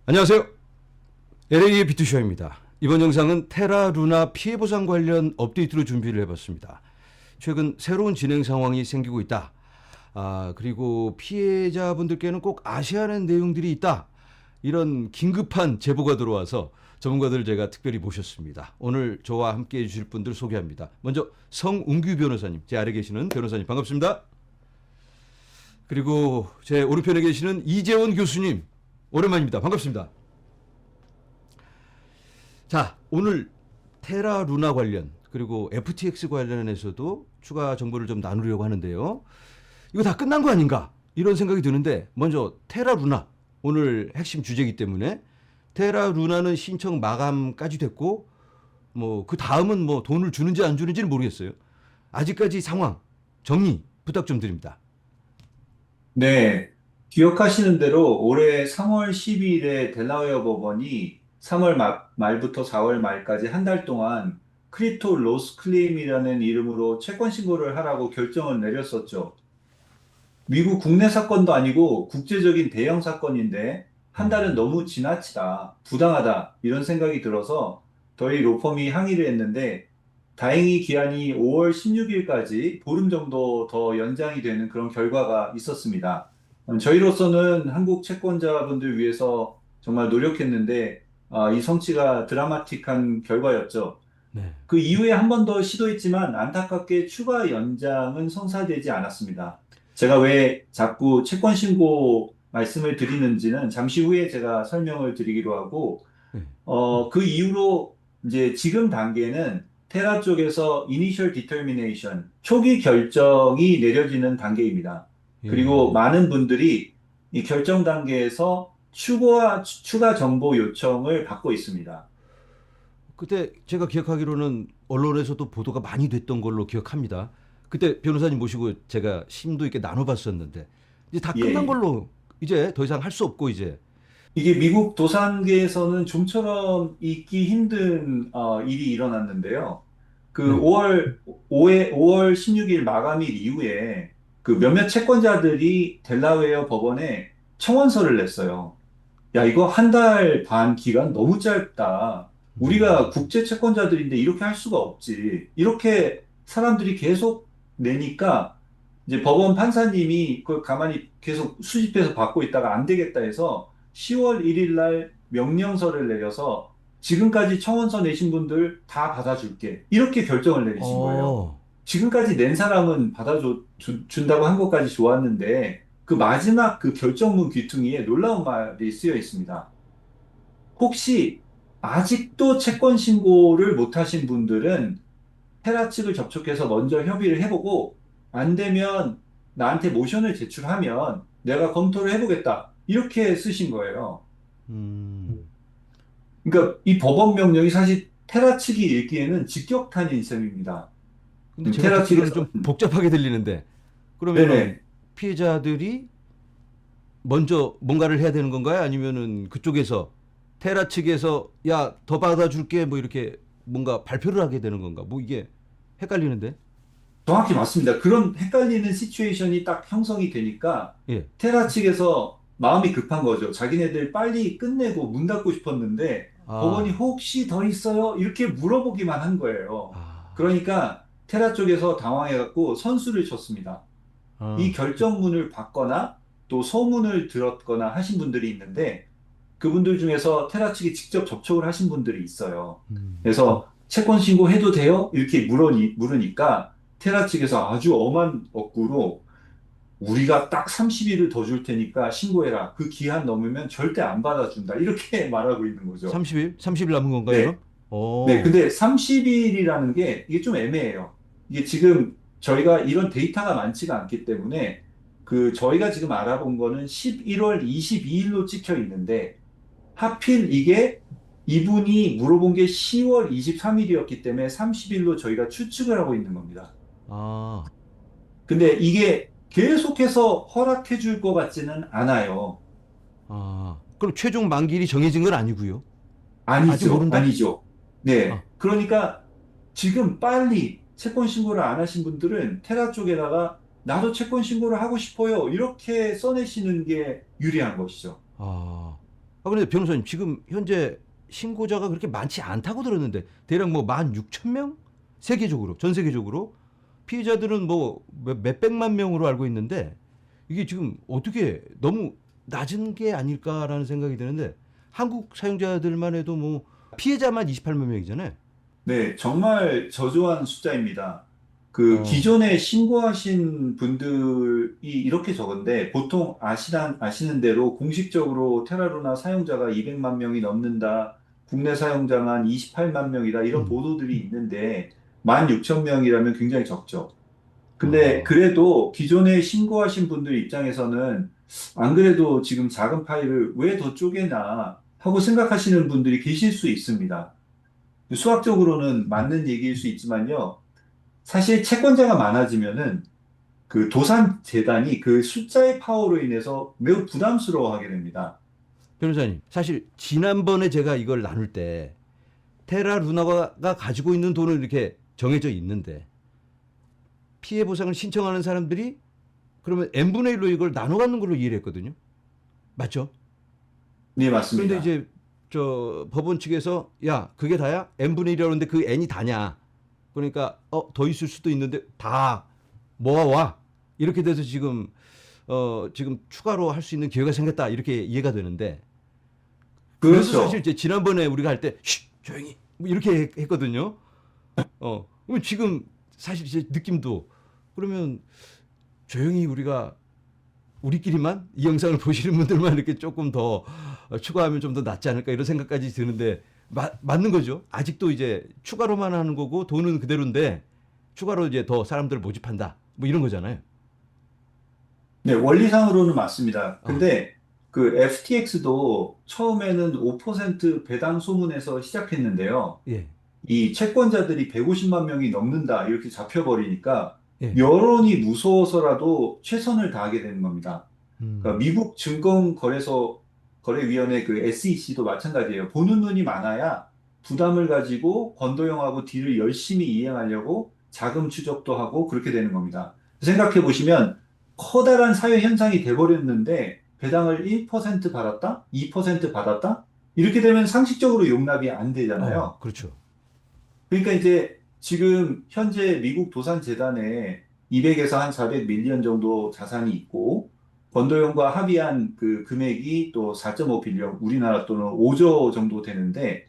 안녕하세요. LA의 비투쇼입니다. 이번 영상은 테라 루나 피해 보상 관련 업데이트로 준비를 해봤습니다. 최근 새로운 진행 상황이 생기고 있다. 그리고 피해자분들께는 꼭 아셔야 하는 내용들이 있다. 이런 긴급한 제보가 들어와서 전문가들을 제가 특별히 모셨습니다. 오늘 저와 함께 해주실 분들 소개합니다. 먼저 성운규 변호사님, 제 아래 계시는 변호사님 반갑습니다. 그리고 제 오른편에 계시는 이재원 교수님, 오랜만입니다. 반갑습니다. 자, 오늘 테라 루나 관련 그리고 FTX 관련해서도 추가 정보를 좀 나누려고 하는데요. 이거 다 끝난 거 아닌가? 이런 생각이 드는데 먼저 테라 루나 오늘 핵심 주제이기 때문에 테라 루나는 신청 마감까지 됐고 뭐 그 다음은 뭐 돈을 주는지 안 주는지는 모르겠어요. 아직까지 상황 정리 부탁 좀 드립니다. 네, 기억하시는 대로 올해 3월 12일에 델라웨어 법원이 3월 말부터 4월 말까지 한 달 동안 크립토 로스 클레임이라는 이름으로 채권 신고를 하라고 결정을 내렸었죠. 미국 국내 사건도 아니고 국제적인 대형 사건인데 한 달은 너무 지나치다, 부당하다 이런 생각이 들어서 저희 로펌이 항의를 했는데 다행히 기한이 5월 16일까지 보름 정도 더 연장이 되는 그런 결과가 있었습니다. 저희로서는 한국 채권자분들 위해서 정말 노력했는데 이 성취가 드라마틱한 결과였죠. 네. 그 이후에 한 번 더 시도했지만 안타깝게 추가 연장은 성사되지 않았습니다. 제가 왜 자꾸 채권 신고 말씀을 드리는지는 잠시 후에 제가 설명을 드리기로 하고, 네. 그 이후로 이제 지금 단계는 테라 쪽에서 Initial Determination, 초기 결정이 내려지는 단계입니다. 그리고 예. 많은 분들이 이 결정 단계에서 추가 정보 요청을 받고 있습니다. 그때 제가 기억하기로는 언론에서도 보도가 많이 됐던 걸로 기억합니다. 그때 변호사님 모시고 제가 심도 있게 나눠봤었는데 이제 다 끝난 예. 걸로 이제 더 이상 할 수 없고 이제. 이게 미국 도산계에서는 좀처럼 있기 힘든 일이 일어났는데요. 그 네. 5월 16일 마감일 이후에 그 몇몇 채권자들이 델라웨어 법원에 청원서를 냈어요. 야, 이거 한 달 반 기간 너무 짧다. 우리가 국제 채권자들인데 이렇게 할 수가 없지. 이렇게 사람들이 계속 내니까 이제 법원 판사님이 그걸 가만히 계속 수집해서 받고 있다가 안 되겠다 해서 10월 1일 날 명령서를 내려서 지금까지 청원서 내신 분들 다 받아줄게. 이렇게 결정을 내리신 거예요. 어. 지금까지 낸 사람은 준다고 한 것까지 좋았는데 그 마지막 그 결정문 귀퉁이에 놀라운 말이 쓰여 있습니다. 혹시 아직도 채권 신고를 못 하신 분들은 테라 측을 접촉해서 먼저 협의를 해보고 안 되면 나한테 모션을 제출하면 내가 검토를 해보겠다. 이렇게 쓰신 거예요. 음. 그러니까 이 법원 명령이 사실 테라 측이 읽기에는 직격탄인 셈입니다. 근데 제가 테라 듣기로는 측에서 좀 복잡하게 들리는데 그러면은 네네. 피해자들이 먼저 뭔가를 해야 되는 건가요? 아니면은 그쪽에서 테라 측에서 야, 더 받아줄게 뭐 이렇게 뭔가 발표를 하게 되는 건가? 뭐 이게 헷갈리는데. 정확히 맞습니다. 그런 헷갈리는 시츄에이션이 딱 형성이 되니까 예. 테라 측에서 마음이 급한 거죠. 자기네들 빨리 끝내고 문 닫고 싶었는데 법원이 아. 혹시 더 있어요? 이렇게 물어보기만 한 거예요. 아. 그러니까 테라 쪽에서 당황해갖고 선수를 쳤습니다. 이 아. 결정문을 받거나 또 소문을 들었거나 하신 분들이 있는데 그분들 중에서 테라 측이 직접 접촉을 하신 분들이 있어요. 음. 그래서 채권 신고해도 돼요? 이렇게 물으니까 테라 측에서 아주 엄한 억구로 우리가 딱 30일을 더 줄 테니까 신고해라. 그 기한 넘으면 절대 안 받아준다. 이렇게 말하고 있는 거죠. 30일? 30일 남은 건가요, 네. 그럼? 네. 어. 근데 30일이라는 게 이게 좀 애매해요. 이게 지금 저희가 이런 데이터가 많지가 않기 때문에 그 저희가 지금 알아본 거는 11월 22일로 찍혀 있는데 하필 이게 이분이 물어본 게 10월 23일이었기 때문에 30일로 저희가 추측을 하고 있는 겁니다. 아. 근데 이게 계속해서 허락해 줄 것 같지는 않아요. 아. 그럼 최종 만기일이 정해진 건 아니고요. 아직 아니죠. 모른다? 아니죠. 아. 네. 그러니까 지금 빨리 채권 신고를 안 하신 분들은 테라 쪽에다가 나도 채권 신고를 하고 싶어요. 이렇게 써내시는 게 유리한 것이죠. 아. 그런데 변호사님 지금 현재 신고자가 그렇게 많지 않다고 들었는데 대략 뭐 16,000명? 세계적으로 전 세계적으로 피해자들은 뭐 몇백만 명으로 알고 있는데 이게 지금 어떻게 너무 낮은 게 아닐까라는 생각이 드는데 한국 사용자들만 해도 뭐 피해자만 28만 명이잖아요. 네, 정말 저조한 숫자입니다. 그 어. 기존에 신고하신 분들이 이렇게 적은데 보통 아시는 대로 공식적으로 테라루나 사용자가 200만 명이 넘는다. 국내 사용자만 28만 명이다. 이런 음. 보도들이 있는데 16,000명이라면 굉장히 적죠. 근데 어. 그래도 기존에 신고하신 분들 입장에서는 안 그래도 지금 작은 파일을 왜 더 쪼개나 하고 생각하시는 분들이 계실 수 있습니다. 수학적으로는 맞는 얘기일 수 있지만요. 사실 채권자가 많아지면은 그 도산 재단이 그 숫자의 파워로 인해서 매우 부담스러워하게 됩니다. 변호사님, 사실 지난번에 제가 이걸 나눌 때 테라 루나가 가지고 있는 돈은 이렇게 정해져 있는데 피해 보상을 신청하는 사람들이 그러면 n분의 1로 이걸 나눠 갖는 걸로 이해를 했거든요. 맞죠? 네, 그런데 맞습니다. 이제 저 법원 측에서 야, 그게 다야? n분의 1이라고 하는데 그 n이 다냐? 그러니까 더 있을 수도 있는데 다 모아와. 이렇게 돼서 지금 추가로 할 수 있는 기회가 생겼다. 이렇게 이해가 되는데 그래서 사실 그렇죠. 이제 지난번에 우리가 할 때 조용히 뭐 이렇게 했거든요. 그럼 지금 사실 이제 느낌도 그러면 조용히 우리끼리만 이 영상을 보시는 분들만 이렇게 조금 더 추가하면 좀 더 낫지 않을까 이런 생각까지 드는데 맞는 거죠. 아직도 이제 추가로만 하는 거고 돈은 그대로인데 추가로 이제 더 사람들을 모집한다. 뭐 이런 거잖아요. 네, 원리상으로는 맞습니다. 어, 근데 그 FTX도 처음에는 5% 배당 소문에서 시작했는데요. 예, 이 채권자들이 150만 명이 넘는다 이렇게 잡혀버리니까 예, 여론이 무서워서라도 최선을 다하게 되는 겁니다. 그러니까 음, 미국 증권거래소 거래위원회 그 SEC도 마찬가지예요. 보는 눈이 많아야 부담을 가지고 권도형하고 딜을 열심히 이행하려고 자금 추적도 하고 그렇게 되는 겁니다. 생각해 보시면 커다란 사회 현상이 돼버렸는데 배당을 1% 받았다? 2% 받았다? 이렇게 되면 상식적으로 용납이 안 되잖아요. 그렇죠. 그러니까 이제 지금 현재 미국 도산재단에 200에서 한 400 밀리언 정도 자산이 있고 권도영과 합의한 그 금액이 또 4.5 빌리언, 우리나라 돈은 5조 정도 되는데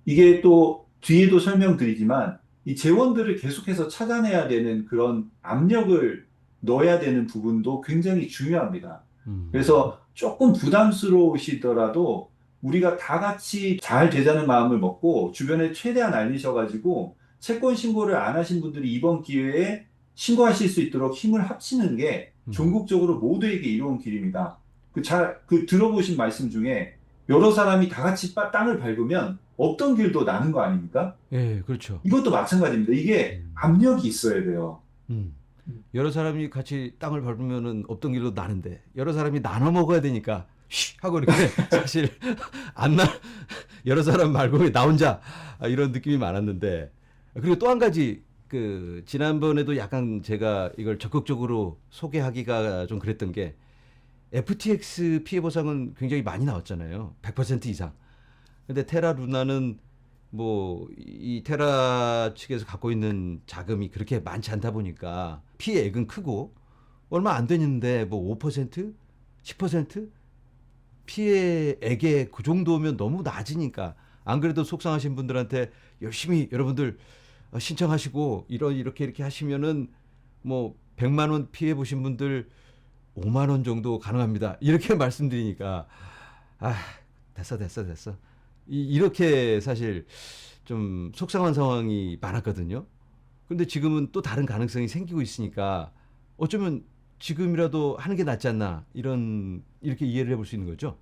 이게 또 뒤에도 설명드리지만 이 재원들을 계속해서 찾아내야 되는 그런 압력을 넣어야 되는 부분도 굉장히 중요합니다. 음, 그래서 조금 부담스러우시더라도 우리가 다 같이 잘 되자는 마음을 먹고 주변에 최대한 알리셔가지고 채권 신고를 안 하신 분들이 이번 기회에 신고하실 수 있도록 힘을 합치는 게 음, 전국적으로 모두에게 이로운 길입니다. 그 들어보신 말씀 중에 여러 사람이 다 같이 땅을 밟으면 없던 길도 나는 거 아닙니까? 예, 그렇죠. 이것도 마찬가지입니다. 이게 음, 압력이 있어야 돼요. 음. 여러 사람이 같이 땅을 밟으면은 없던 길로 나는데 여러 사람이 나눠 먹어야 되니까 쉬 하고 이렇게 사실 안 나 여러 사람 말고 왜 나 혼자 이런 느낌이 많았는데 그리고 또 한 가지 그 지난번에도 약간 제가 이걸 적극적으로 소개하기가 좀 그랬던 게 FTX 피해 보상은 굉장히 많이 나왔잖아요. 100% 이상. 근데 테라 루나는 뭐 이 테라 측에서 갖고 있는 자금이 그렇게 많지 않다 보니까 피해액은 크고 얼마 안 되는데 뭐 5%, 10% 피해액에 그 정도면 너무 낮으니까 안 그래도 속상하신 분들한테 열심히 여러분들 신청하시고 이렇게 하시면은 뭐 100만 원 피해 보신 분들 5만 원 정도 가능합니다. 이렇게 말씀드리니까 아, 됐어. 이렇게 사실 좀 속상한 상황이 많았거든요. 그런데 지금은 또 다른 가능성이 생기고 있으니까 어쩌면 지금이라도 하는 게 낫지 않나 이렇게 이해를 해볼 수 있는 거죠.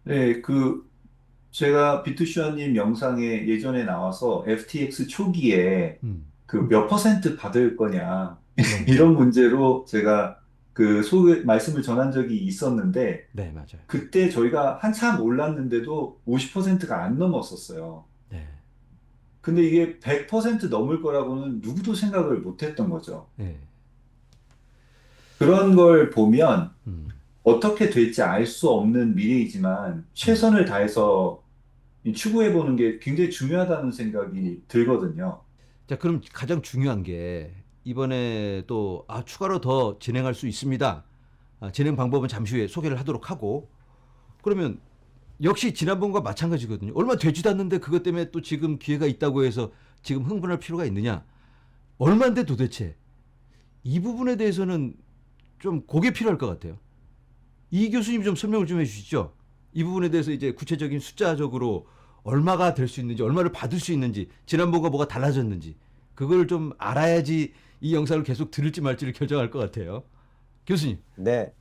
네, 제가 비투슈아님 영상에 예전에 나와서 FTX 초기에 음, 그 몇 퍼센트 받을 거냐 네, 이런 문제로 제가 말씀을 전한 적이 있었는데 네 맞아요. 그때 저희가 한참 올랐는데도 50%가 안 넘었었어요. 네, 근데 이게 100% 넘을 거라고는 누구도 생각을 못 했던 거죠. 네, 그런 걸 보면 음, 어떻게 될지 알 수 없는 미래이지만 음. 최선을 다해서 추구해보는 게 굉장히 중요하다는 생각이 들거든요. 자, 그럼 가장 중요한 게 이번에 또 추가로 더 진행할 수 있습니다. 진행 방법은 잠시 후에 소개를 하도록 하고 그러면 역시 지난번과 마찬가지거든요. 얼마 되지도 않는데 그것 때문에 또 지금 기회가 있다고 해서 지금 흥분할 필요가 있느냐? 얼마인데 도대체 이 부분에 대해서는 좀 그게 필요할 것 같아요. 이 교수님 좀 설명을 좀 해주시죠. 이 부분에 대해서 이제 구체적인 숫자적으로 얼마가 될 수 있는지, 얼마를 받을 수 있는지, 지난번과 뭐가 달라졌는지 그걸 좀 알아야지 이 영상을 계속 들을지 말지를 결정할 것 같아요. 교수님. 네,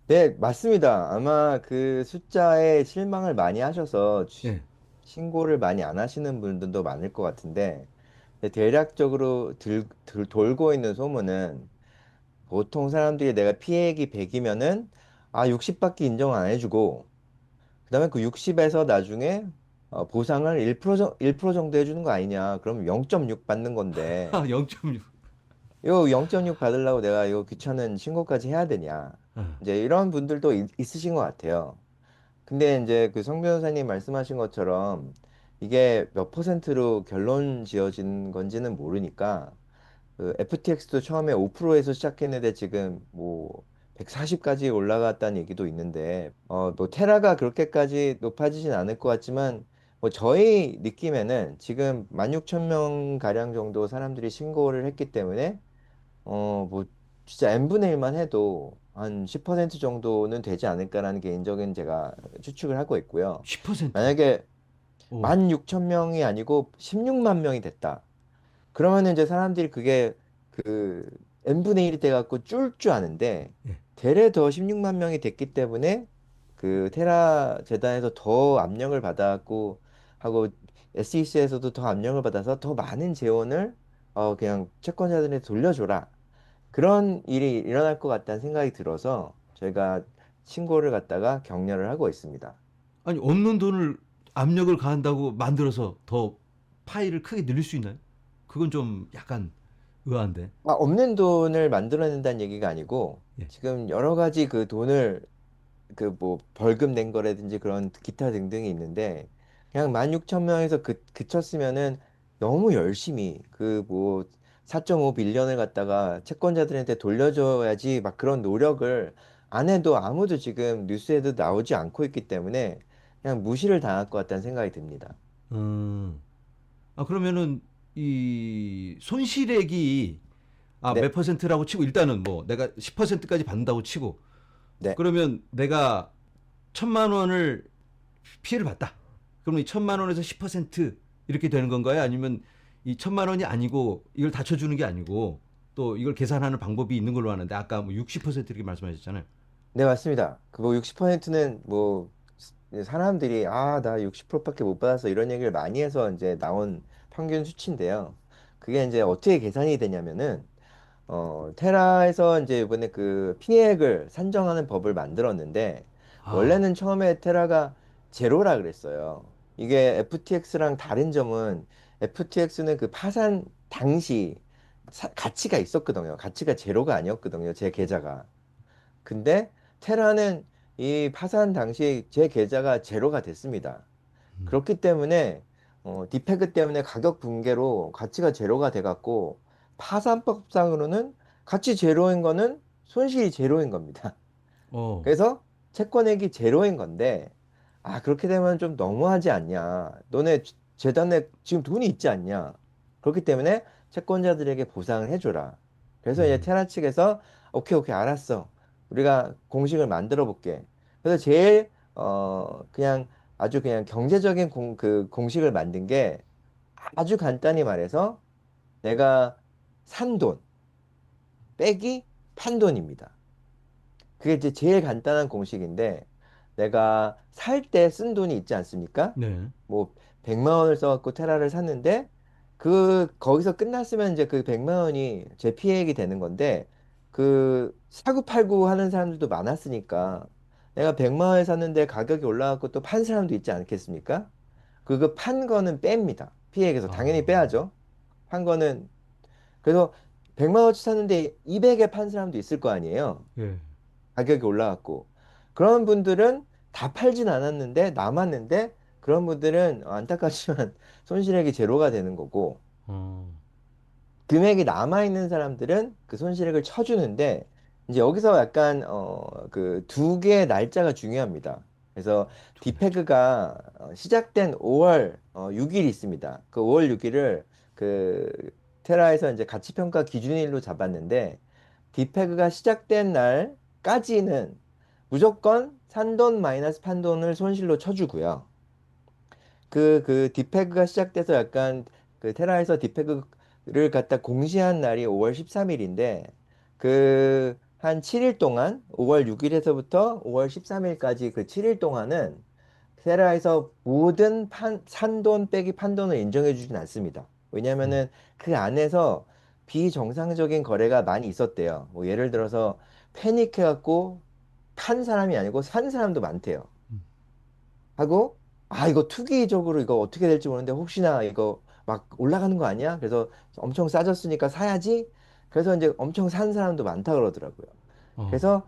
네, 맞습니다. 아마 그 숫자에 실망을 많이 하셔서 예. 신고를 많이 안 하시는 분들도 많을 것 같은데, 대략적으로 돌고 있는 소문은 보통 사람들이 내가 피해액이 100이면은 60밖에 인정 안 해주고, 그다음에 그 60에서 나중에 보상을 1% 정도 해주는 거 아니냐. 그럼 0.6 받는 건데, 0.6. 이거 0.6 받으려고 내가 이거 귀찮은 신고까지 해야 되냐. 이제 이런 분들도 있으신 것 같아요. 근데 이제 그 성 변호사님 말씀하신 것처럼 이게 몇 퍼센트로 결론 지어진 건지는 모르니까 그 FTX도 처음에 5%에서 시작했는데 지금 뭐 140까지 올라갔다는 얘기도 있는데 뭐 테라가 그렇게까지 높아지진 않을 것 같지만 뭐 저희 느낌에는 지금 16,000명 가량 정도 사람들이 신고를 했기 때문에 뭐 진짜 n분의 1만 해도 한 10% 정도는 되지 않을까라는 개인적인 제가 추측을 하고 있고요. 10%. 만약에 오. 16,000명이 아니고 16만 명이 됐다. 그러면은 이제 사람들이 그게 그 n분의 1이 돼갖고 줄 줄 아는데 예. 되레 더 16만 명이 됐기 때문에 그 테라 재단에서 더 압력을 받아갖고 하고 SEC에서도 더 압력을 받아서 더 많은 재원을 그냥 채권자들한테 돌려줘라. 그런 일이 일어날 것 같다는 생각이 들어서 저희가 신고를 갖다가 격려를 하고 있습니다. 아니 없는 돈을 압력을 가한다고 만들어서 더 파이를 크게 늘릴 수 있나요? 그건 좀 약간 의아한데. 없는 돈을 만들어낸다는 얘기가 아니고 예. 지금 여러 가지 그 돈을 그 뭐 벌금 낸 거라든지 그런 기타 등등이 있는데 그냥 16,000명에서 그쳤으면은 너무 열심히 그 뭐 4.5 빌런을 갖다가 채권자들한테 돌려줘야지 막 그런 노력을 안 해도 아무도 지금 뉴스에도 나오지 않고 있기 때문에 그냥 무시를 당할 것 같다는 생각이 듭니다. 음. 그러면은 이 손실액이 몇 네, 퍼센트라고 치고 일단은 뭐 내가 10%까지 받는다고 치고 네. 그러면 내가 1,000만 원을 피해를 봤다. 그러면 이 1,000만 원에서 10% 이렇게 되는 건가요? 아니면 이 1,000만 원이 아니고 이걸 다쳐주는 게 아니고 또 이걸 계산하는 방법이 있는 걸로 아는데 아까 뭐 60% 이렇게 말씀하셨잖아요. 네, 맞습니다. 그 뭐 60%는 뭐 사람들이 나 60%밖에 못 받아서 이런 얘기를 많이 해서 이제 나온 평균 수치인데요. 그게 이제 어떻게 계산이 되냐면은 테라에서 이제 이번에 그 피해액을 산정하는 법을 만들었는데 아, 원래는 처음에 테라가 제로라 그랬어요. 이게 FTX랑 다른 점은 FTX는 그 파산 당시 가치가 있었거든요. 가치가 제로가 아니었거든요. 제 계좌가. 근데 테라는 이 파산 당시 제 계좌가 제로가 됐습니다. 그렇기 때문에 디페그 때문에 가격 붕괴로 가치가 제로가 돼갖고 파산법상으로는 가치 제로인 거는 손실이 제로인 겁니다. 어, 그래서 채권액이 제로인 건데, 그렇게 되면 좀 너무하지 않냐. 너네 재단에 지금 돈이 있지 않냐. 그렇기 때문에 채권자들에게 보상을 해줘라. 그래서 이제 음, 테라 측에서, 오케이, 오케이, 알았어. 우리가 공식을 만들어 볼게. 그래서 제일, 그냥 아주 그냥 경제적인 그 공식을 만든 게 아주 간단히 말해서 내가 산 돈 빼기 판 돈입니다. 그게 이제 제일 간단한 공식인데 내가 살 때 쓴 돈이 있지 않습니까? 네. 뭐 100만 원을 써갖고 테라를 샀는데 그 거기서 끝났으면 이제 그 100만 원이 제 피해액이 되는 건데 그 사고팔고 하는 사람들도 많았으니까 내가 100만 원에 샀는데 가격이 올라갔고 또 판 사람도 있지 않겠습니까? 그거 판 거는 뺍니다. 피해액에서 당연히 아, 빼야죠. 판 거는 그래서 100만 원치 샀는데 200에 판 사람도 있을 거 아니에요. 예. 가격이 올라갔고 그런 분들은 다 팔진 않았는데 남았는데 그런 분들은 안타깝지만 손실액이 제로가 되는 거고 어, 금액이 남아있는 사람들은 그 손실액을 쳐주는데 이제 여기서 약간 그 두 개의 날짜가 중요합니다. 그래서 두 개나. 디페그가 시작된 5월 6일이 있습니다. 그 5월 6일을 그 테라에서 이제 가치평가 기준일로 잡았는데 디페그가 시작된 날까지는 무조건 산 돈 마이너스 판 돈을 손실로 쳐주고요. 그 디페그가 시작돼서 약간 그 테라에서 디페그를 갖다 공시한 날이 5월 13일인데 그 한 7일 동안 5월 6일에서부터 5월 13일까지 그 7일 동안은 테라에서 모든 산돈 빼기 판돈을 인정해 주진 않습니다. 음, 왜냐면은 그 안에서 비정상적인 거래가 많이 있었대요. 뭐 예를 들어서 패닉해갖고 판 사람이 아니고 산 사람도 많대요. 음. 하고 이거 투기적으로 이거 어떻게 될지 모르는데 혹시나 이거 막 올라가는 거 아니야? 그래서 엄청 싸졌으니까 사야지. 그래서 이제 엄청 산 사람도 많다 그러더라고요. 어, 그래서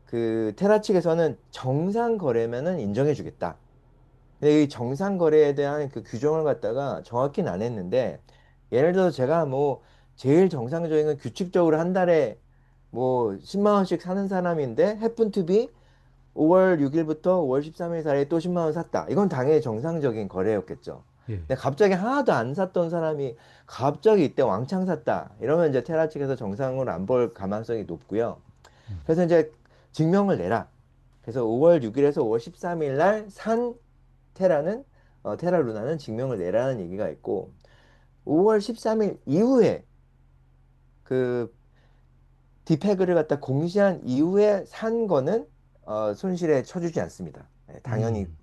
그 테라 측에서는 정상 거래면은 인정해 주겠다. 근데 이 정상 거래에 대한 그 규정을 갖다가 정확히는 안 했는데 예를 들어서 제가 뭐 제일 정상적인 건 규칙적으로 한 달에 뭐 10만 원씩 사는 사람인데 해픈 투비 5월 6일부터 5월 13일 사이에 또 10만 원 샀다. 이건 당연히 정상적인 거래였겠죠. 예. 근데 갑자기 하나도 안 샀던 사람이 갑자기 이때 왕창 샀다. 이러면 이제 테라 측에서 정상으로 안 볼 가능성이 높고요. 그래서 이제 증명을 내라. 그래서 5월 6일에서 5월 13일 날 산 테라는 테라 루나는 증명을 내라는 얘기가 있고 5월 13일 이후에 그 디페그를 갖다 공시한 이후에 산 거는 손실에 쳐주지 않습니다. 예, 당연히 음,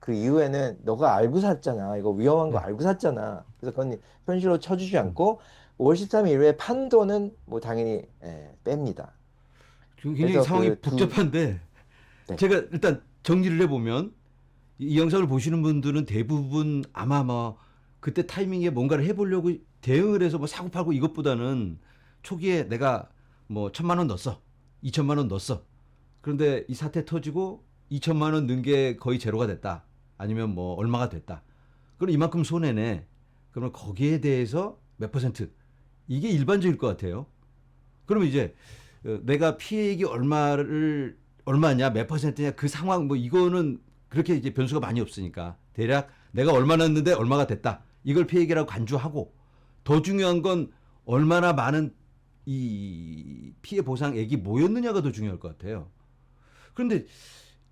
그 이후에는 너가 알고 샀잖아. 이거 위험한 거 네. 알고 샀잖아. 그래서 그건 현실로 쳐주지 음. 않고 5월 13일 이후에 판도는 뭐 당연히 뺍니다. 지금 굉장히 그래서 상황이 그 복잡한데 네. 제가 일단 정리를 해보면 이 영상을 보시는 분들은 대부분 아마 뭐 그때 타이밍에 뭔가를 해보려고 대응을 해서 뭐 사고 팔고 이것보다는 초기에 내가 뭐 1,000만 원 넣었어, 2,000만 원 넣었어. 그런데 이 사태 터지고 2,000만 원 넣은 게 거의 제로가 됐다. 아니면 뭐 얼마가 됐다. 그럼 이만큼 손해네. 그러면 거기에 대해서 몇 퍼센트? 이게 일반적일 것 같아요. 그러면 이제 내가 피해액이 얼마냐, 몇 퍼센트냐 그 상황 뭐 이거는 그렇게 이제 변수가 많이 없으니까 대략 내가 얼마 넣었는데 얼마가 됐다. 이걸 피해액이라고 간주하고 더 중요한 건 얼마나 많은 이 피해 보상액이 모였느냐가 더 중요할 것 같아요. 그런데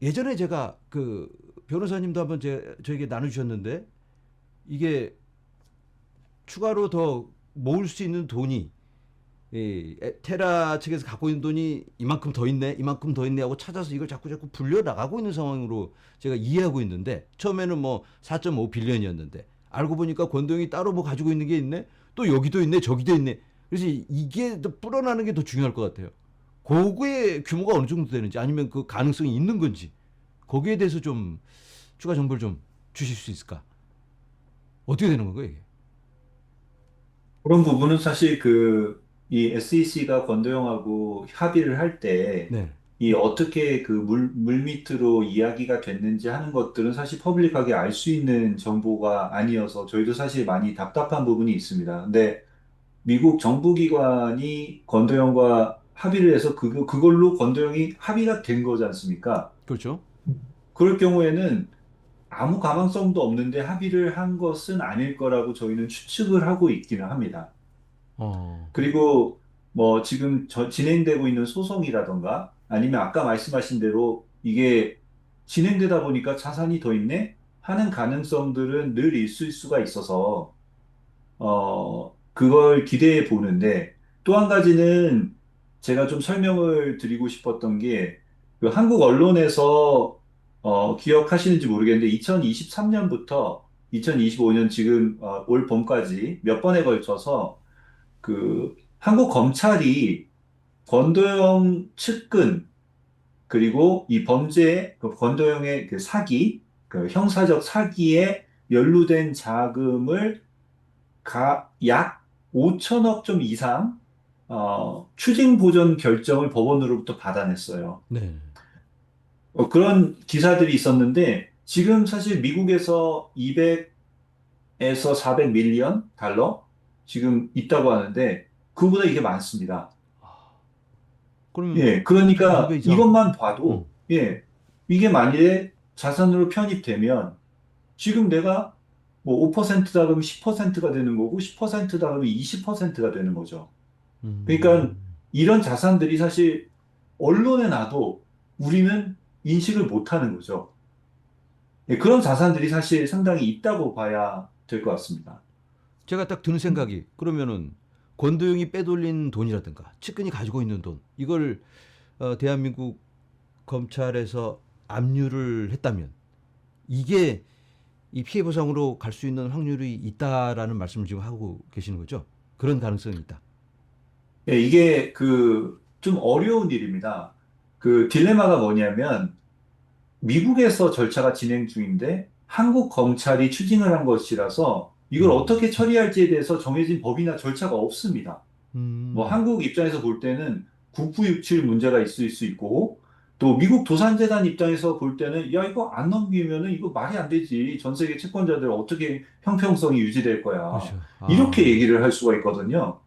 예전에 제가 그 변호사님도 한번 저에게 나눠주셨는데 이게 추가로 더 모을 수 있는 돈이 이 테라 측에서 갖고 있는 돈이 이만큼 더 있네, 이만큼 더 있네 하고 찾아서 이걸 자꾸 불려 나가고 있는 상황으로 제가 이해하고 있는데 처음에는 뭐 4.5 빌리언이었는데 알고 보니까 권동이 따로 뭐 가지고 있는 게 있네, 또 여기도 있네, 저기도 있네. 그래서 이게 더 불어나는 게 더 중요할 것 같아요. 그거의 규모가 어느 정도 되는지 아니면 그 가능성이 있는 건지 거기에 대해서 좀 추가 정보를 좀 주실 수 있을까? 어떻게 되는 건가요 이게? 그런 부분은 사실 이 SEC가 권도영하고 협의를 할 때, 네, 이 어떻게 그 물밑으로 이야기가 됐는지 하는 것들은 사실 퍼블릭하게 알 수 있는 정보가 아니어서 저희도 사실 많이 답답한 부분이 있습니다. 근데 미국 정부기관이 권도영과 합의를 해서 그걸로 권도영이 합의가 된 거지 않습니까? 그렇죠. 그럴 경우에는 아무 가망성도 없는데 합의를 한 것은 아닐 거라고 저희는 추측을 하고 있기는 합니다. 어, 그리고 뭐 지금 진행되고 있는 소송이라던가 아니면 아까 말씀하신 대로 이게 진행되다 보니까 자산이 더 있네 하는 가능성들은 늘 있을 수가 있어서 그걸 기대해 보는데 또 한 가지는 제가 좀 설명을 드리고 싶었던 게 그 한국 언론에서 기억하시는지 모르겠는데 2023년부터 2025년 지금 올 봄까지 몇 번에 걸쳐서 그 한국 검찰이 권도영 측근 그리고 이 범죄 그 권도영의 그 사기 그 형사적 사기에 연루된 자금을 약 5천억 좀 이상 추징 보전 결정을 법원으로부터 받아냈어요. 네. 그런 기사들이 있었는데 지금 사실 미국에서 200에서 400 밀리언 달러 지금 있다고 하는데 그보다 이게 많습니다. 그러면 예, 두 배 그러니까 이상. 이것만 응. 봐도 예, 이게 만일에 자산으로 편입되면 지금 내가 뭐 5%다 그러면 10%가 되는 거고 10%다 그러면 20%가 되는 거죠. 그러니까 음. 이런 자산들이 사실 언론에 나도 우리는 인식을 못 하는 거죠. 예, 그런 자산들이 사실 상당히 있다고 봐야 될 것 같습니다. 제가 딱 드는 생각이 그러면은 권도영이 빼돌린 돈이라든가 측근이 가지고 있는 돈 이걸 대한민국 검찰에서 압류를 했다면 이게 이 피해 보상으로 갈 수 있는 확률이 있다라는 말씀을 지금 하고 계시는 거죠? 그런 가능성이 있다. 예, 이게 좀 어려운 일입니다. 그 딜레마가 뭐냐면 미국에서 절차가 진행 중인데 한국 검찰이 추진을 한 것이라서 이걸 음. 어떻게 처리할지에 대해서 정해진 법이나 절차가 없습니다. 뭐 음. 한국 입장에서 볼 때는 국부육칠 문제가 있을 수 있고 또 미국 도산재단 입장에서 볼 때는 야 이거 안 넘기면은 이거 말이 안 되지. 전 세계 채권자들 어떻게 형평성이 유지될 거야. 그렇죠. 이렇게 아. 얘기를 할 수가 있거든요.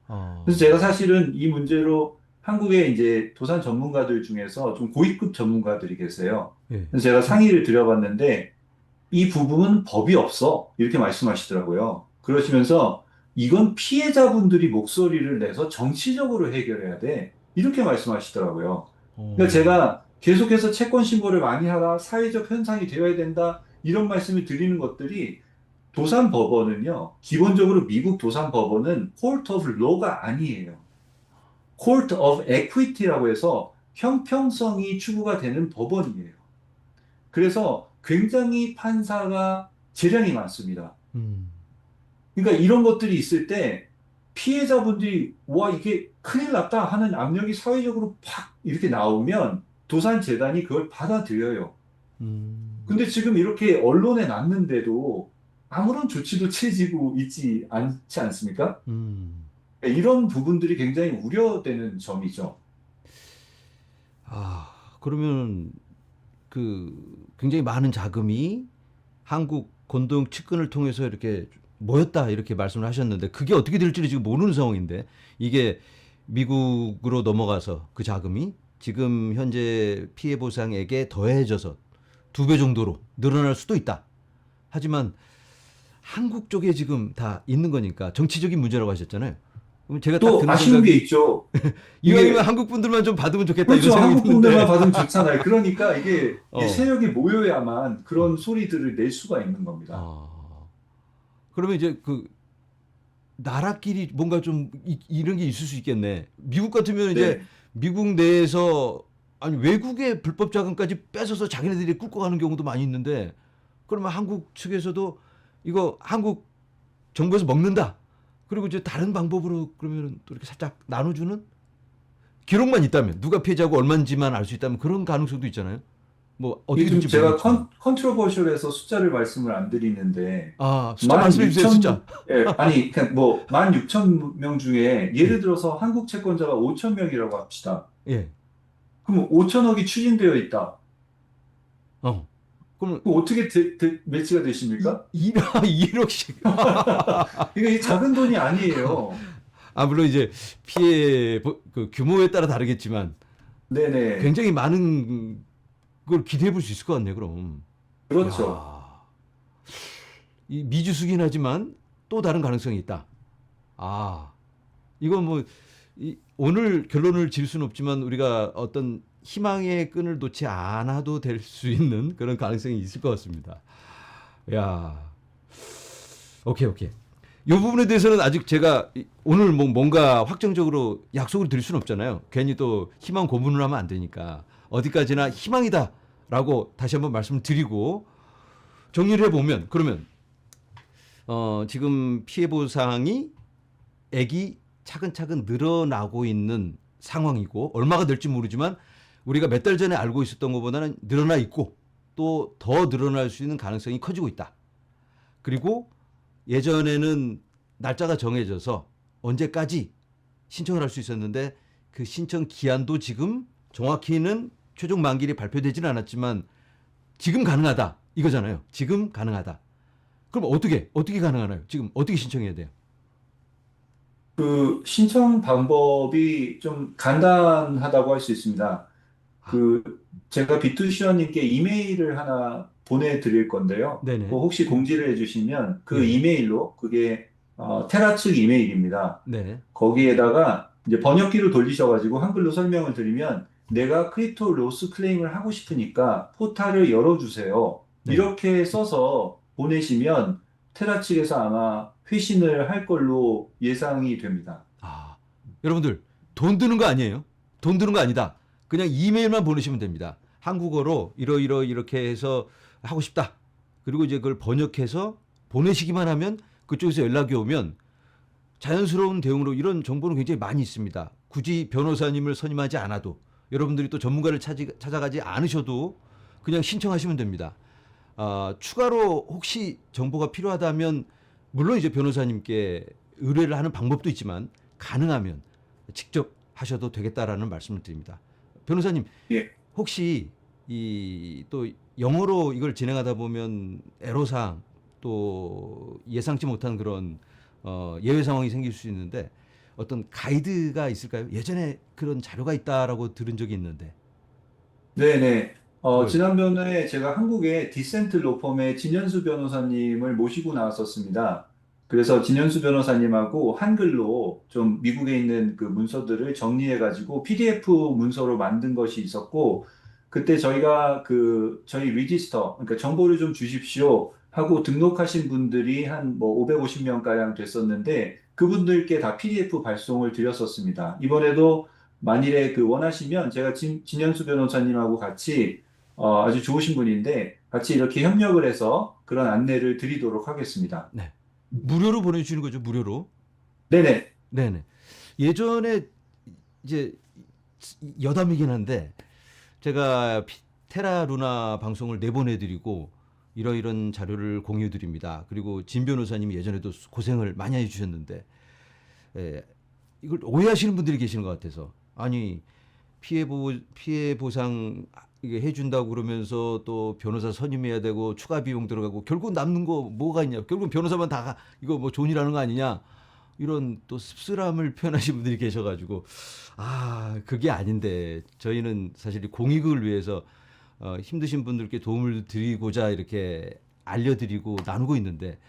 그래서 제가 어. 사실은 이 문제로 한국의 이제 도산 전문가들 중에서 좀 고위급 전문가들이 계세요. 예. 그래서 제가 상의를 드려봤는데 이 부분은 법이 없어. 이렇게 말씀하시더라고요. 그러시면서 이건 피해자분들이 목소리를 내서 정치적으로 해결해야 돼. 이렇게 말씀하시더라고요. 그러니까 어. 제가 계속해서 채권 신고를 많이 하라, 사회적 현상이 되어야 된다, 이런 말씀을 드리는 것들이 도산법원은요, 기본적으로 미국 도산법원은 Court of Law가 아니에요. Court of Equity라고 해서 형평성이 추구가 되는 법원이에요. 그래서 굉장히 판사가 재량이 많습니다. 음. 그러니까 이런 것들이 있을 때 피해자분들이 와 이게 큰일 났다 하는 압력이 사회적으로 팍 이렇게 나오면 도산재단이 그걸 받아들여요. 음. 근데 지금 이렇게 언론에 났는데도 아무런 조치도 취해지고 있지 않지 않습니까? 음. 그러니까 이런 부분들이 굉장히 우려되는 점이죠. 아, 그러면 굉장히 많은 자금이 한국 건동 측근을 통해서 이렇게 모였다 이렇게 말씀을 하셨는데 그게 어떻게 될지를 지금 모르는 상황인데 이게 미국으로 넘어가서 그 자금이 지금 현재 피해 보상액에 더해져서 2배 정도로 늘어날 수도 있다. 하지만 한국 쪽에 지금 다 있는 거니까 정치적인 문제라고 하셨잖아요. 그럼 제가 딱 또 드는 아쉬운 게 생각이 있죠. 이왕이면 이게 한국 분들만 좀 받으면 좋겠다 이런 그렇죠. 생각이 한국 분들만 드는데. 받으면 좋잖아요. 그러니까 이게 어. 세력이 모여야만 어. 그런 소리들을 낼 수가 있는 겁니다. 아. 그러면 이제 나라끼리 뭔가 좀 이런 게 있을 수 있겠네. 미국 같으면 이제 네. 미국 내에서 아니 외국의 불법 자금까지 뺏어서 자기네들이 꿀고 가는 경우도 많이 있는데 그러면 한국 측에서도 이거 한국 정부에서 먹는다. 그리고 이제 다른 방법으로 그러면 또 이렇게 살짝 나눠주는 기록만 있다면 누가 피해자고 얼마인지만 알 수 있다면 그런 가능성도 있잖아요. 뭐 어떻게 이게 좀 될지 제가 모르겠지만. 컨트로버셜해서 숫자를 말씀을 안 드리는데 아, 숫자 만 말씀해 주세요, 숫자. 6천 예, 아니 그냥 뭐 16,000명 중에 예. 예를 들어서 한국 채권자가 5,000명이라고 합시다. 예. 그럼 5천억이 추진되어 있다. 어. 그러면 그럼 어떻게 매치가 되십니까? 1억씩. 이게 작은 돈이 아니에요. 아, 물론 이제 피해 그 규모에 따라 다르겠지만 네네. 굉장히 많은 걸 기대해 볼 수 있을 것 같네, 그럼. 그렇죠. 야, 이 미지수긴 하지만 또 다른 가능성이 있다. 아, 이건 뭐 오늘 결론을 지을 수는 없지만 우리가 어떤 희망의 끈을 놓지 않아도 될 수 있는 그런 가능성이 있을 것 같습니다. 야, 오케이, 오케이. 이 부분에 대해서는 아직 제가 오늘 뭐 뭔가 확정적으로 약속을 드릴 수는 없잖아요. 괜히 또 희망 고문을 하면 안 되니까 어디까지나 희망이다라고 다시 한번 말씀을 드리고 정리를 해보면 그러면 지금 피해 보상이 액이 차근차근 늘어나고 있는 상황이고 얼마가 될지 모르지만 우리가 몇 달 전에 알고 있었던 것보다는 늘어나 있고 또 더 늘어날 수 있는 가능성이 커지고 있다. 그리고 예전에는 날짜가 정해져서 언제까지 신청을 할 수 있었는데 그 신청 기한도 지금 정확히는 최종 만기일이 발표되지는 않았지만 지금 가능하다 이거잖아요. 지금 가능하다. 그럼 어떻게 가능하나요? 지금 어떻게 신청해야 돼요? 그 신청 방법이 좀 간단하다고 할 수 있습니다. 아, 그 제가 비투시어님께 이메일을 하나 보내드릴 건데요. 네네. 그 혹시 공지를 해주시면 그 예. 이메일로 그게 테라 측 이메일입니다. 네. 거기에다가 이제 번역기로 돌리셔가지고 한글로 설명을 드리면 내가 크립토 로스 클레임을 하고 싶으니까 포탈을 열어주세요. 네. 이렇게 써서 보내시면 테라 측에서 아마 회신을 할 걸로 예상이 됩니다. 아, 여러분들 돈 드는 거 아니에요? 돈 드는 거 아니다. 그냥 이메일만 보내시면 됩니다. 한국어로 이렇게 해서 하고 싶다. 그리고 이제 그걸 번역해서 보내시기만 하면 그쪽에서 연락이 오면 자연스러운 대응으로 이런 정보는 굉장히 많이 있습니다. 굳이 변호사님을 선임하지 않아도 여러분들이 또 전문가를 찾아가지 않으셔도 그냥 신청하시면 됩니다. 추가로 혹시 정보가 필요하다면 물론 이제 변호사님께 의뢰를 하는 방법도 있지만 가능하면 직접 하셔도 되겠다라는 말씀을 드립니다. 변호사님 예. 혹시 이 또 영어로 이걸 진행하다 보면 애로사항 또 예상치 못한 그런 예외 상황이 생길 수 있는데 어떤 가이드가 있을까요? 예전에 그런 자료가 있다라고 들은 적이 있는데 네네. 그걸 지난번에 제가 한국의 디센트 로펌의 진현수 변호사님을 모시고 나왔었습니다. 그래서 진현수 변호사님하고 한글로 좀 미국에 있는 그 문서들을 정리해가지고 PDF 문서로 만든 것이 있었고, 그때 저희가 저희 리지스터, 그러니까 정보를 좀 주십시오 하고 등록하신 분들이 한 뭐 550명가량 됐었는데, 그분들께 다 PDF 발송을 드렸었습니다. 이번에도 만일에 원하시면 제가 진현수 변호사님하고 같이 아주 좋으신 분인데 같이 이렇게 협력을 해서 그런 안내를 드리도록 하겠습니다. 네. 무료로 보내주시는 거죠, 무료로. 네네. 네네. 예전에 이제 여담이긴 한데 제가 테라 루나 방송을 내보내드리고 이러이런 자료를 공유드립니다. 그리고 진 변호사님이 예전에도 고생을 많이 해주셨는데 이걸 오해하시는 분들이 계시는 것 같아서 아니 피해 보상 이게 해준다고 그러면서 또 변호사 선임해야 되고 추가 비용 들어가고 결국 남는 거 뭐가 있냐 결국 변호사만 다 이거 뭐 존이라는 거 아니냐 이런 또 씁쓸함을 표현하시는 분들이 계셔가지고 그게 아닌데 저희는 사실 이 공익을 위해서 힘드신 분들께 도움을 드리고자 이렇게 알려드리고 나누고 있는데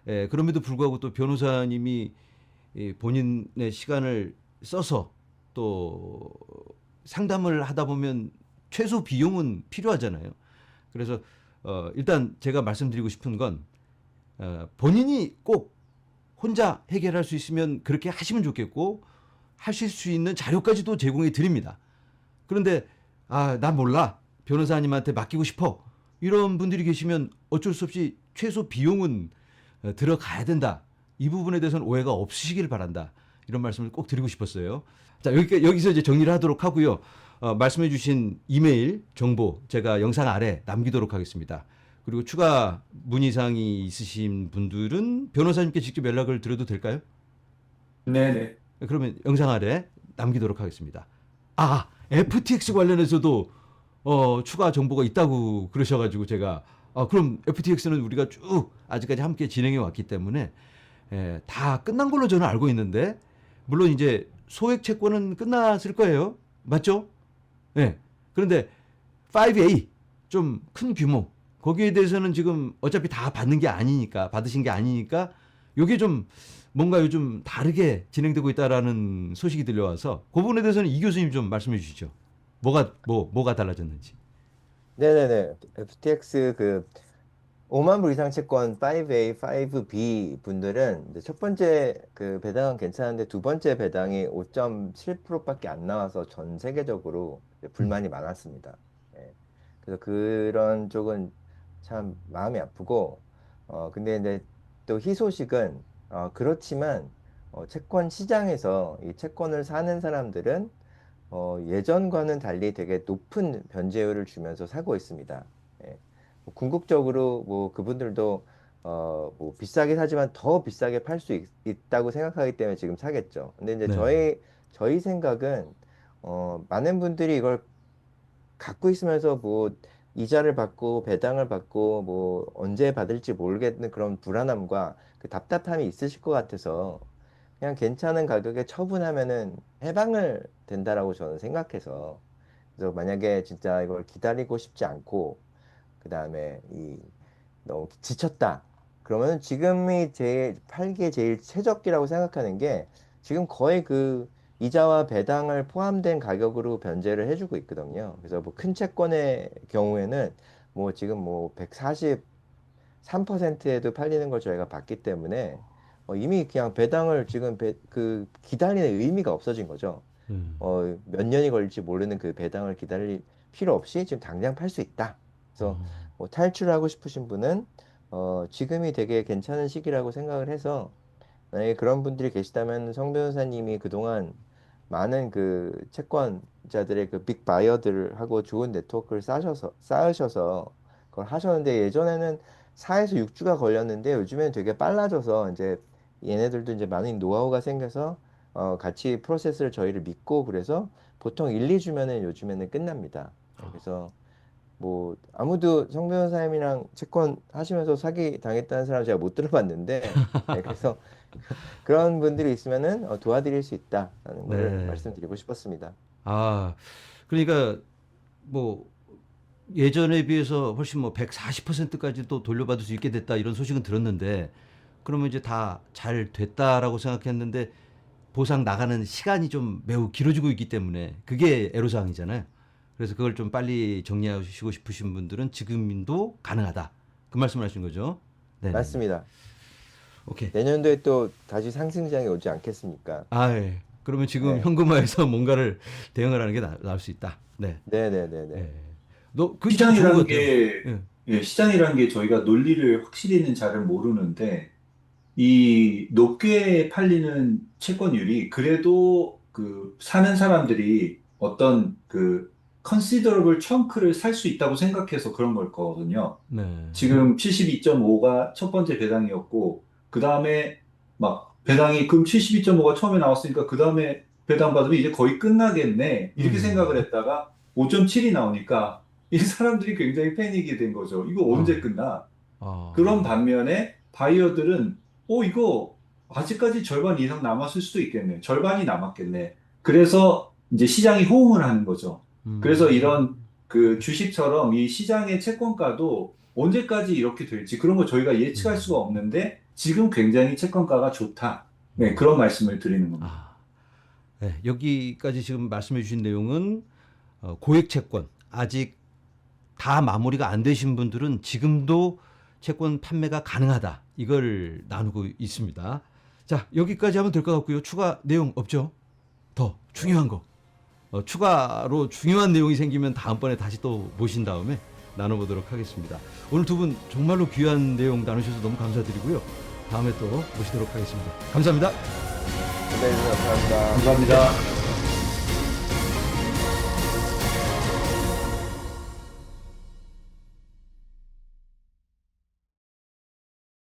그럼에도 불구하고 또 변호사님이 이 본인의 시간을 써서 또 상담을 하다 보면 최소 비용은 필요하잖아요. 그래서 일단 제가 말씀드리고 싶은 건 본인이 꼭 혼자 해결할 수 있으면 그렇게 하시면 좋겠고 하실 수 있는 자료까지도 제공해 드립니다. 그런데 난 몰라. 변호사님한테 맡기고 싶어. 이런 분들이 계시면 어쩔 수 없이 최소 비용은 들어가야 된다. 이 부분에 대해서는 오해가 없으시길 바란다. 이런 말씀을 꼭 드리고 싶었어요. 자, 여기서 이제 정리를 하도록 하고요. 말씀해 주신 이메일 정보 제가 영상 아래 남기도록 하겠습니다. 그리고 추가 문의사항이 있으신 분들은 변호사님께 직접 연락을 드려도 될까요? 네네. 그러면 영상 아래 남기도록 하겠습니다. FTX 관련해서도 추가 정보가 있다고 그러셔가지고 제가 그럼 FTX는 우리가 쭉 아직까지 함께 진행해 왔기 때문에 다 끝난 걸로 저는 알고 있는데 물론 이제 소액 채권은 끝났을 거예요. 맞죠? 네. 그런데 5A 좀 큰 규모 거기에 대해서는 지금 어차피 다 받으신 게 아니니까 요게 좀 뭔가 요즘 다르게 진행되고 있다라는 소식이 들려와서 그 부분에 대해서는 이 교수님 좀 말씀해 주시죠. 뭐가 달라졌는지. 네네네. FTX 5만 불 이상 채권 5A, 5B 분들은 이제 첫 번째 배당은 괜찮은데 두 번째 배당이 5.7%밖에 안 나와서 전 세계적으로 이제 불만이 많았습니다. 예. 그래서 그런 쪽은 참 마음이 아프고, 근데 이제 또 희소식은, 그렇지만, 채권 시장에서 이 채권을 사는 사람들은, 예전과는 달리 되게 높은 변제율을 주면서 사고 있습니다. 예. 궁극적으로 뭐 그분들도 뭐 비싸게 사지만 더 비싸게 팔 수 있다고 생각하기 때문에 지금 사겠죠. 근데 이제 네. 저희 생각은 많은 분들이 이걸 갖고 있으면서 뭐 이자를 받고 배당을 받고 뭐 언제 받을지 모르겠는 그런 불안함과 그 답답함이 있으실 것 같아서 그냥 괜찮은 가격에 처분하면은 해방을 된다라고 저는 생각해서 그래서 만약에 진짜 이걸 기다리고 싶지 않고 그다음에 이 너무 지쳤다. 그러면 지금이 제일 팔기에 제일 최적기라고 생각하는 게 지금 거의 그 이자와 배당을 포함된 가격으로 변제를 해주고 있거든요. 그래서 뭐 큰 채권의 경우에는 뭐 지금 뭐 143%에도 팔리는 걸 저희가 봤기 때문에 이미 그냥 배당을 지금 그 기다리는 의미가 없어진 거죠. 음. 몇 년이 걸릴지 모르는 그 배당을 기다릴 필요 없이 지금 당장 팔 수 있다. 그래서 어. 뭐 탈출하고 싶으신 분은 지금이 되게 괜찮은 시기라고 생각을 해서 만약에 그런 분들이 계시다면 성 변호사님이 그동안 많은 그 채권자들의 그 빅 바이어들하고 좋은 네트워크를 쌓으셔서 그걸 하셨는데 예전에는 4에서 6주가 걸렸는데 요즘에는 되게 빨라져서 이제 얘네들도 이제 많은 노하우가 생겨서 같이 프로세스를 저희를 믿고 그래서 보통 1, 2주면은 요즘에는 끝납니다. 네, 그래서 뭐 아무도 성 변호사님이랑 채권 하시면서 사기 당했다는 사람 제가 못 들어봤는데 네, 그래서 그런 분들이 있으면은 도와드릴 수 있다라는 거를 네. 말씀드리고 싶었습니다. 아, 그러니까 뭐 예전에 비해서 훨씬 뭐 140%까지도 돌려받을 수 있게 됐다 이런 소식은 들었는데 그러면 이제 다 잘 됐다라고 생각했는데 보상 나가는 시간이 좀 매우 길어지고 있기 때문에 그게 애로사항이잖아요. 그래서 그걸 좀 빨리 정리하시고 싶으신 분들은 지금도 가능하다. 그 말씀을 하신 거죠? 네네네. 맞습니다. 오케이. 내년도에 또 다시 상승장이 오지 않겠습니까? 아, 예. 그러면 지금 네, 현금화해서 뭔가를 대응을 하는 게 나을 수 있다. 네. 네네네네. 예. 너, 그게 참 좋은 것 시장이라는 같아요. 게, 예. 예, 시장이라는 게 저희가 논리를 확실히는 잘 모르는데, 이 높게 팔리는 채권율이 그래도 그 사는 사람들이 어떤 그 considerable chunk를 살 수 있다고 생각해서 그런 걸 거거든요. 네. 지금 72.5가 첫 번째 배당이었고, 그 다음에 막 배당이, 그럼 72.5가 처음에 나왔으니까 그 다음에 배당 받으면 이제 거의 끝나겠네. 이렇게 생각을 음. 했다가 5.7이 나오니까 이 사람들이 굉장히 패닉이 된 거죠. 이거 언제 아, 끝나? 그런 아. 반면에 바이어들은 이거 아직까지 절반 이상 남았을 수도 있겠네. 절반이 남았겠네. 그래서 이제 시장이 호응을 하는 거죠. 그래서 이런 음. 그 주식처럼 이 시장의 채권가도 언제까지 이렇게 될지 그런 거 저희가 예측할 수가 음. 없는데 지금 굉장히 채권가가 좋다. 네, 음. 그런 말씀을 드리는 겁니다. 아. 네, 여기까지 지금 말씀해 주신 내용은 고액 채권 아직 다 마무리가 안 되신 분들은 지금도 채권 판매가 가능하다. 이걸 나누고 있습니다. 자, 여기까지 하면 될 것 같고요. 추가 내용 없죠? 더 중요한 거. 추가로 중요한 내용이 생기면 다음번에 다시 또 모신 다음에 나눠보도록 하겠습니다. 오늘 두 분 정말로 귀한 내용 나누셔서 너무 감사드리고요. 다음에 또 모시도록 하겠습니다. 감사합니다. 네, 감사합니다. 감사합니다.